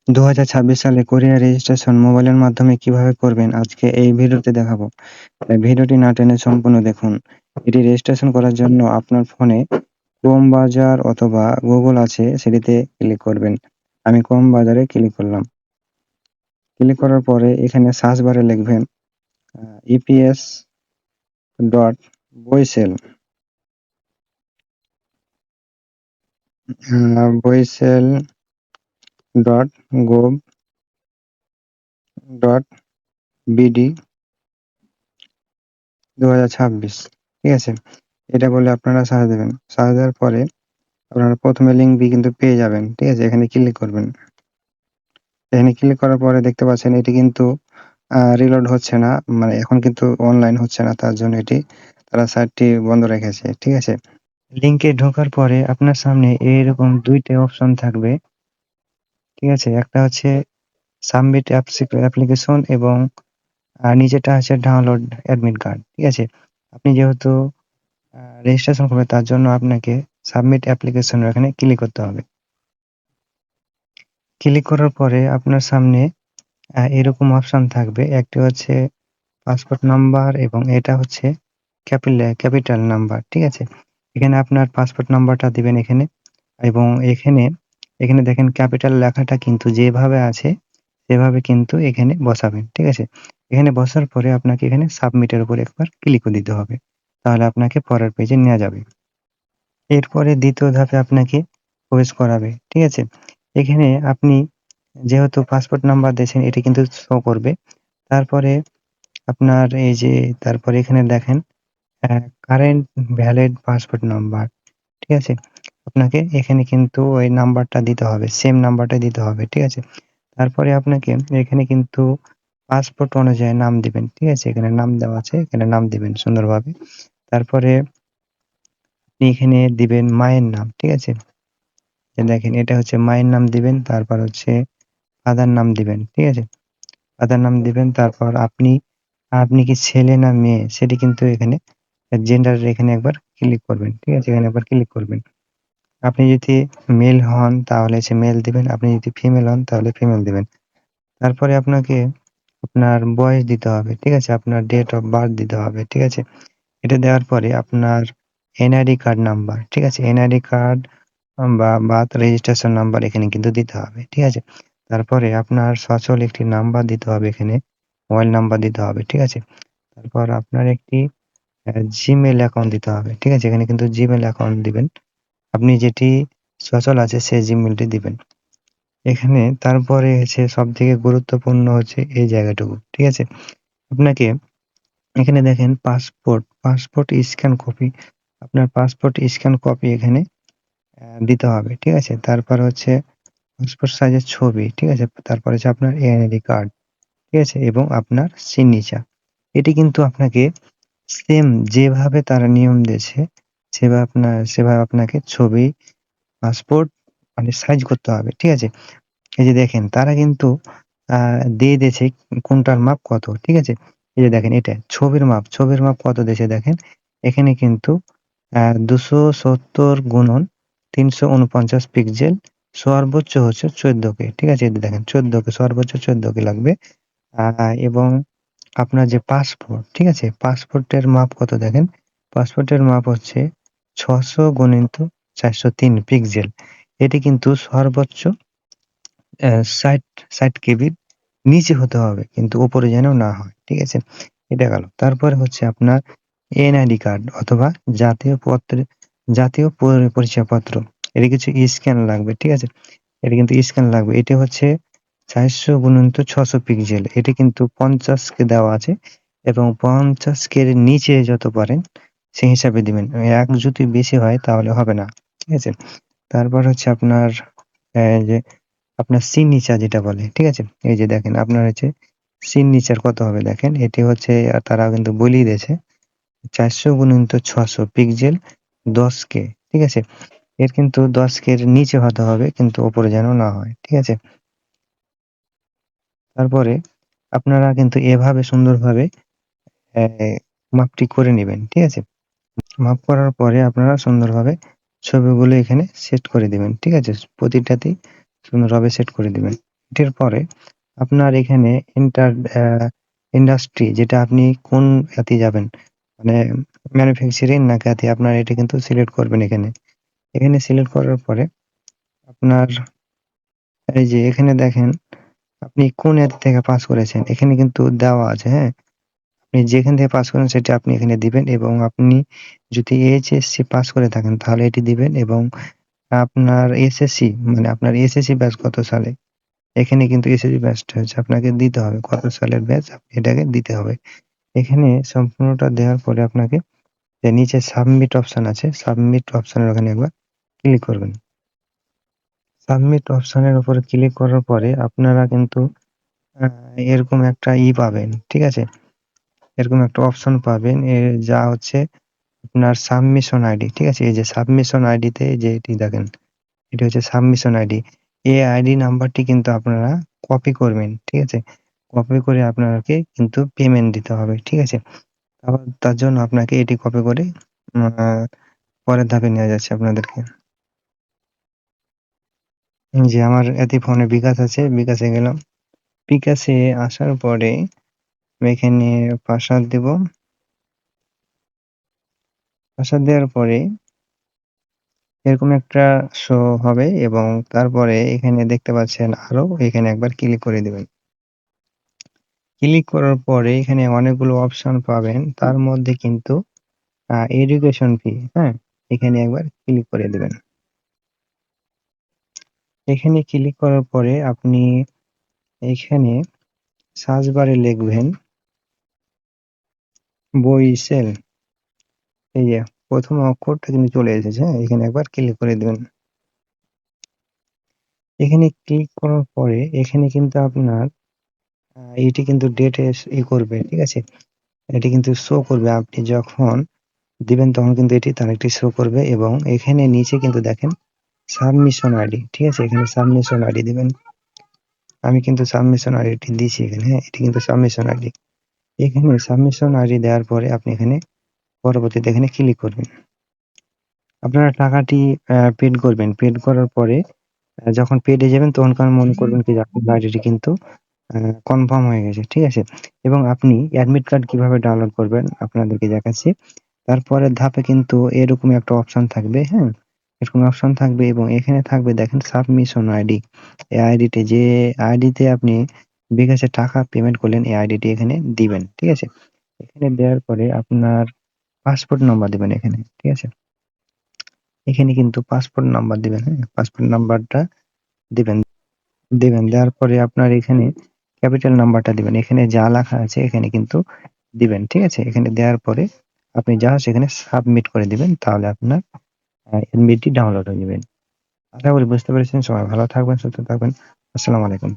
2026 সালে কোরিয়ার রেজিস্ট্রেশন মোবাইলের মাধ্যমে কিভাবে করবেন আজকে এই ভিডিওতে দেখাবো। তাই ভিডিওটি না টেনে সম্পূর্ণ দেখুন। এটি রেজিস্ট্রেশন করার জন্য আপনার ফোনে ক্রোম ব্রাউজার অথবা গুগল আছে সেটিতে ক্লিক করবেন। আমি ক্রোম ব্রাউজারে ক্লিক করলাম। ক্লিক করার পরে এখানে সার্চ বারে লিখবেন eps.boisel boisel.gov.bd 2026, ঠিক আছে? এটা বলে আপনারা সার্চ দেবেন। সার্চ দেওয়ার পরে আপনারা প্রথমে লিঙ্কটি কিন্তু পেয়ে যাবেন, ঠিক আছে? এখানে ক্লিক করবেন। এখানে ক্লিক করার পরে দেখতে পাচ্ছেন এটি কিন্তু রিলোড হচ্ছে না, মানে এখন কিন্তু অনলাইন হচ্ছে না, তার জন্য তারা সাইটটি বন্ধ রেখেছে, ঠিক আছে? লিঙ্কে ঢোকার পরে আপনার সামনে এইরকম ২টা অপশন থাকবে, ঠিক আছে? একটা হচ্ছে সাবমিট অ্যাপ্লিকেশন এবং নিচেরটা হচ্ছে ডাউনলোড অ্যাডমিট কার্ড, ঠিক আছে? আপনি যেহেতু রেজিস্ট্রেশন করবেন তার জন্য আপনাকে সাবমিট অ্যাপ্লিকেশন এখানে ক্লিক করতে হবে। ক্লিক করার পরে আপনার সামনে এরকম অপশন থাকবে। একটি হচ্ছে পাসপোর্ট নাম্বার এবং এটা হচ্ছে ক্যাপিটাল নাম্বার, ঠিক আছে? এখানে আপনার পাসপোর্ট নাম্বারটা দিবেন এখানে এবং এখানে দেখেন ক্যাপিটাল লেখাটা কিন্তু যেভাবে আছে সেভাবে কিন্তু এখানে বসাবেন, ঠিক আছে? এখানে বসার পরে আপনাকে এখানে সাবমিটের উপর একবার ক্লিকও দিতে হবে। তাহলে আপনাকে পরের পেজে নেয়া যাবে। এরপরে ২য় ধাপে আপনাকে প্রবেশ করাবে, ঠিক আছে? এখানে আপনি যেহেতু পাসপোর্ট নাম্বার দিয়েছেন এটি কিন্তু শো করবে। তারপরে আপনার এই যে তারপরে এখানে দেখেন কারেন্ট ভ্যালিড পাসপোর্ট নাম্বার, ঠিক আছে? আপনাকে এখানে কিন্তু ওই নাম্বারটা দিতে হবে, সেম নাম্বারটাই দিতে হবে, ঠিক আছে? তারপরে আপনাকে এখানে কিন্তু পাসপোর্ট অনুযায়ী নাম দিবেন, ঠিক আছে? এখানে নাম দেওয়া আছে, এখানে নাম দিবেন সুন্দরভাবে। তারপরে আপনি এখানে দিবেন মায়ের নাম, ঠিক আছে? দেখেন এটা হচ্ছে মায়ের নাম দিবেন, তারপর হচ্ছে ফাদার নাম দিবেন, ঠিক আছে? ফাদার নাম দিবেন, তারপর আপনি কি ছেলে না মেয়ে সেটি কিন্তু এখানে জেন্ডার এখানে একবার ক্লিক করবেন, ঠিক আছে? এখানে একবার ক্লিক করবেন। আপনি যদি মেল হন তাহলে হচ্ছে মেল দিবেন, আপনি যদি ফিমেল হন তাহলে ফিমেল দিবেন। তারপরে আপনাকে আপনার বয়স দিতে হবে, ঠিক আছে? আপনার ডেট অফ বার্থ দিতে হবে, ঠিক আছে? এটা দেওয়ার পরে আপনার এনআইডি কার্ড নাম্বার, ঠিক আছে? এনআইডি কার্ড বা বার্থ রেজিস্ট্রেশন নাম্বার এখানে কিন্তু দিতে হবে, ঠিক আছে? তারপরে আপনার সচল একটি নাম্বার দিতে হবে এখানে, মোবাইল নাম্বার দিতে হবে, ঠিক আছে? তারপর আপনার একটি জিমেইল অ্যাকাউন্ট দিতে হবে, ঠিক আছে? এখানে কিন্তু জিমেইল অ্যাকাউন্ট দিবেন। আপনি যেটি সচল আছে সেই জিমেইলটি দিবেন। এখানে তারপরে হচ্ছে সবথেকে গুরুত্বপূর্ণ হচ্ছে এই জায়গাটুকু, ঠিক আছে? আপনাকে এখানে দেখেন পাসপোর্ট স্ক্যান কপি, আপনার পাসপোর্ট স্ক্যান কপি এখানে দিতে হবে, ঠিক আছে? তারপর হচ্ছে পাসপোর্ট সাইজের ছবি, ঠিক আছে? তারপর হচ্ছে আপনার এনআইডি কার্ড, ঠিক আছে? এবং আপনার সিগনেচার। এটি কিন্তু আপনাকে সেম যেভাবে তারা নিয়ম দিয়েছে সেভাবে আপনাকে ছবি, পাসপোর্ট মানে সাইজ করতে হবে, ঠিক আছে? এই যে দেখেন তারা কিন্তু আ দিয়ে দিয়েছে কোনটার মাপ কত, ঠিক আছে? এই যে দেখেন এটা ছবির মাপ কত দিয়েছে দেখেন। এখানে কিন্তু ২৭০x৩৪৯ পিক্সেল, সর্বোচ্চ হচ্ছে 14K, ঠিক আছে? এই যে দেখেন 14K, সর্বোচ্চ 14K লাগবে। আ এবং আপনার যে পাসপোর্ট, ঠিক আছে? পাসপোর্টের মাপ কত দেখেন। পাসপোর্টের মাপ হচ্ছে ৬০০x৪০৩ পিক্সেল। এটি কিন্তু সর্বোচ্চ ৬০ কেবির নিচে হতে হবে, কিন্তু উপরে যেন না হয়, ঠিক আছে? এটা গেল। তারপরে হচ্ছে আপনার এনআইডি কার্ড অথবা জাতীয় পরিচয়পত্র। এর কিছু স্ক্যান লাগবে, ঠিক আছে? এটা কিন্তু স্ক্যান লাগবে। এটা হচ্ছে ৪০০x৬০০ পিক্সেল। এটি কিন্তু ৫০K দেওয়া আছে এবং ৫০K এর নিচে যত পারেন সেই হিসাবে দিবেন। ১ যদি বেশি হয় তাহলে হবে না, ঠিক আছে? তারপর হচ্ছে আপনার যে আপনার সিগনেচার যেটা বলে, ঠিক আছে? এই যে দেখেন আপনার হচ্ছে সিগনেচার কত হবে দেখেন। এটি হচ্ছে তারা কিন্তু বলেই দিয়েছে ৪০০x৬০০ পিক্সেল ১০K, ঠিক আছে? এর কিন্তু ১০K এর নিচে হতে হবে কিন্তু উপরে যেন না হয়, ঠিক আছে? তারপরে আপনারা কিন্তু এভাবে সুন্দরভাবে অ্যা মাপটি করে নিবেন, ঠিক আছে? মাপ করার পরে আপনারা সুন্দরভাবে ছবিগুলো এখানে সেট করে দিবেন, ঠিক আছে? প্রতিটাতেই সুন্দরভাবে সেট করে দিবেন। এটির পরে আপনার এখানে ইন্ডাস্ট্রি যেটা আপনি কোন ইয়াতে যাবেন, মানে ম্যানুফ্যাকচারিং না খাতে, আপনার এটা কিন্তু সিলেক্ট করবেন এখানে। এখানে সিলেক্ট করার পরে আপনার এই যে এখানে দেখেন আপনি কোন ইয়ার থেকে পাস করেছেন, এখানে কিন্তু দেওয়া আছে, হ্যাঁ? আপনি যেখান থেকে পাস করেন সেটা আপনি এখানে দিবেন এবং আপনি যদি এইচএসসি পাস করে থাকেন তাহলে এটি দিবেন এবং আপনার এসএসসি মানে আপনার এসএসসি ব্যাচ কত সালে, এখানে কিন্তু এসএসসি ব্যাচটা হচ্ছে আপনাকে দিতে হবে। কত সালের ব্যাচ আপনি এটাকে দিতে হবে। এখানে সম্পূর্ণটা দেওয়ার পরে আপনাকে যে নিচে সাবমিট অপশন আছে, সাবমিট অপশনের ওখানে একবার ক্লিক করবেন। সাবমিট অপশনের উপরে ক্লিক করার পরে আপনারা কিন্তু আ এরকম একটা পাবেন, ঠিক আছে? এরকম একটা অপশন পাবেন যা হচ্ছে আপনার সাবমিশন আইডি, ঠিক আছে? এই যে সাবমিশন আইডিতে যে এটি দেখেন, এটি হচ্ছে সাবমিশন আইডি। এই আইডি নাম্বারটি কিন্তু আপনারা কপি করবেন, ঠিক আছে? কপি করে আপনাকে কিন্তু পেমেন্ট দিতে হবে, ঠিক আছে? আবার তার জন্য আপনাকে এটি কপি করে আ পরের ধাপে নিয়ে যাচ্ছি আপনাদেরকে। যে আমার এতে ফোনে বিকাশ আছে, বিকাশে গেলাম। বিকাশে আসার পরে আমি এখানে পাসওয়ার্ড দেব। পাসওয়ার্ড দেওয়ার পরে এরকম একটা শো হবে এবং তারপরে এখানে দেখতে পাচ্ছেন আরো, এখানে একবার ক্লিক করে দিবেন। ক্লিক করার পরে এখানে অনেকগুলো অপশন পাবেন। তার মধ্যে কিন্তু এডুকেশন ফি, হ্যাঁ? এখানে একবার ক্লিক করে দিবেন। এখানে ক্লিক করার পরে আপনি এখানে সার্চ বারে লিখবেন বইসেল। এই যে ১ম অক্ষরটা কিন্তু চলে এসেছে, হ্যাঁ? এখানে একবার ক্লিক করে দিবেন। এখানে ক্লিক করার পরে এখানে কিন্তু আপনার এটি কিন্তু ডেট করবে, ঠিক আছে? এটি কিন্তু শো করবে। আপনি যখন দিবেন তখন কিন্তু এটি তারিখটি শো করবে এবং এখানে নিচে কিন্তু দেখেন সাবমিশন আইডি, ঠিক আছে? এখানে সাবমিশন আইডি দিবেন। আমি কিন্তু সাবমিশন আইডিটি দিয়েছি এখানে, হ্যাঁ? এটি কিন্তু সাবমিশন আইডি। এখানে সাবমিশন আইডি দেওয়ার পরে আপনি এখানে পরবর্তীতে এখানে ক্লিক করবেন। আপনারা টাকাটি পেইড করবেন। পেইড করার পরে যখন পেইড হয়ে যাবেন তখন মনে করবেন কি যে আপনার আইডিটি কিন্তু আ কনফার্ম হয়ে গেছে, ঠিক আছে? এবং আপনি অ্যাডমিট কার্ড কিভাবে ডাউনলোড করবেন আপনাদেরকে দেখাচ্ছি। তারপরের ধাপে কিন্তু এরকম একটা অপশন থাকবে, হ্যাঁ? এরকম অপশন থাকবে এবং এখানে থাকবে দেখেন সাবমিশন আইডি। এই আইডিতে যে আইডিতে আপনি বিকাশে টাকা পেমেন্ট করলেন এই আইডিটি এখানে দিবেন, ঠিক আছে? এখানে দেওয়ার পরে আপনার পাসপোর্ট নাম্বার দিবেন এখানে, ঠিক আছে? এখানে কিন্তু পাসপোর্ট নাম্বার দিবেন, হ্যাঁ? পাসপোর্ট নাম্বারটা দিবেন। দেওয়ার পরে আপনার এখানে ক্যাপিটাল নাম্বারটা দিবেন। এখানে যা লেখা আছে এখানে কিন্তু দিবেন, ঠিক আছে? এখানে দেওয়ার পরে আপনি জাস্ট এখানে সাবমিট করে দিবেন। তাহলে আপনার এডমিটটি ডাউনলোড হয়ে যাবে। আশা করি বুঝতে পেরেছেন। সবাই ভালো থাকবেন, সুস্থ থাকবেন। আসসালামু আলাইকুম।